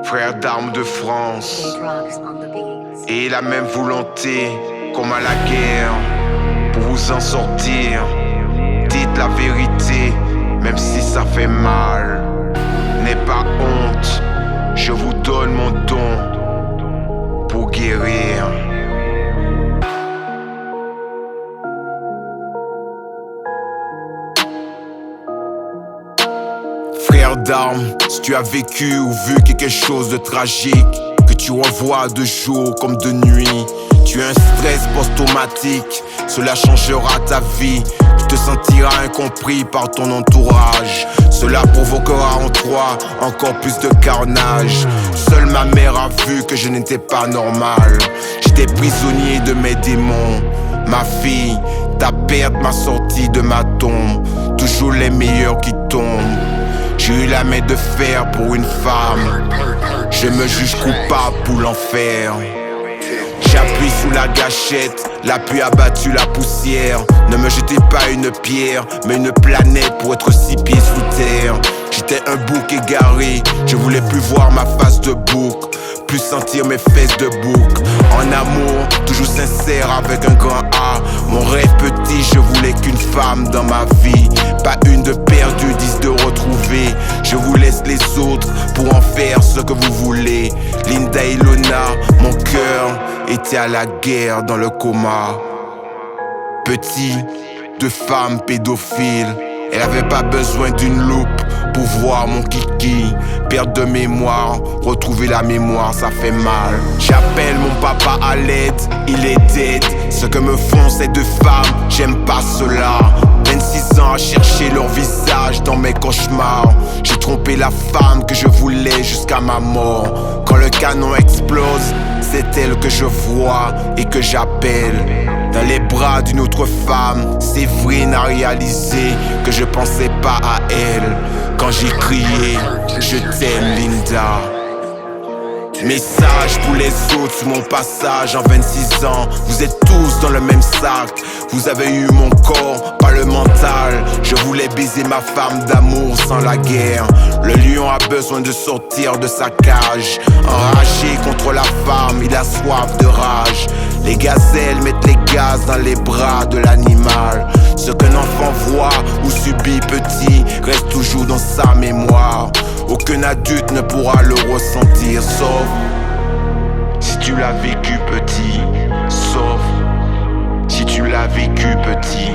Frère d'armes de France, et la même volonté comme à la guerre pour vous en sortir. Dites la vérité, même si ça fait mal. N'aie pas honte, je vous donne mon don pour guérir. Frère d'armes, si tu as vécu ou vu quelque chose de tragique, que tu revois de jour comme de nuit, tu as un stress post-traumatique, cela changera ta vie. Tu te sentiras incompris par ton entourage. Cela provoquera en toi encore plus de carnage. Seule ma mère a vu que je n'étais pas normal. J'étais prisonnier de mes démons. Ma fille, ta perte m'a sorti de ma tombe. Toujours les meilleurs qui tombent. J'ai eu la main de fer pour une femme. Je me juge coupable pour l'enfer. J'appuie sous la gâchette, la pluie a battu la poussière. Ne me jetez pas une pierre, mais une planète pour être 6 pieds sous terre. J'étais un bouc égaré, je voulais plus voir ma face de bouc, plus sentir mes fesses de bouc. En amour, toujours sincère avec un grand A. Mon rêve petit, je voulais qu'une femme dans ma vie. Pas une de perdue, 10 de retrouvée. Je vous laisse les autres pour en faire ce que vous voulez. Linda Ilona, mon cœur était à la guerre dans le coma. Petit, de femme pédophile. Elle avait pas besoin d'une loupe pour voir mon kiki. Perte de mémoire, retrouver la mémoire, ça fait mal. J'appelle mon papa à l'aide, il est dead. Ce que me font ces deux femmes, j'aime pas cela. 26 ans à chercher leur visage dans mes cauchemars. J'ai trompé la femme que je voulais jusqu'à ma mort. Quand le canon explose, c'est elle que je vois et que j'appelle. Dans les bras d'une autre femme, Séverine a réalisé que je pensais pas à elle. Quand j'ai crié, je t'aime Linda. Message pour les autres sur mon passage en 26 ans. Vous êtes tous dans le même sac. Vous avez eu mon corps, pas le mental. Je voulais baiser ma femme d'amour sans la guerre. Le lion a besoin de sortir de sa cage. Enragé contre la femme, il a soif de rage. Les gazelles mettent les gaz dans les bras de l'animal. Ce qu'un enfant voit ou subit petit reste toujours dans sa mémoire. Aucun adulte ne pourra le ressentir, sauf si tu l'as vécu petit. Sauf si tu l'as vécu petit.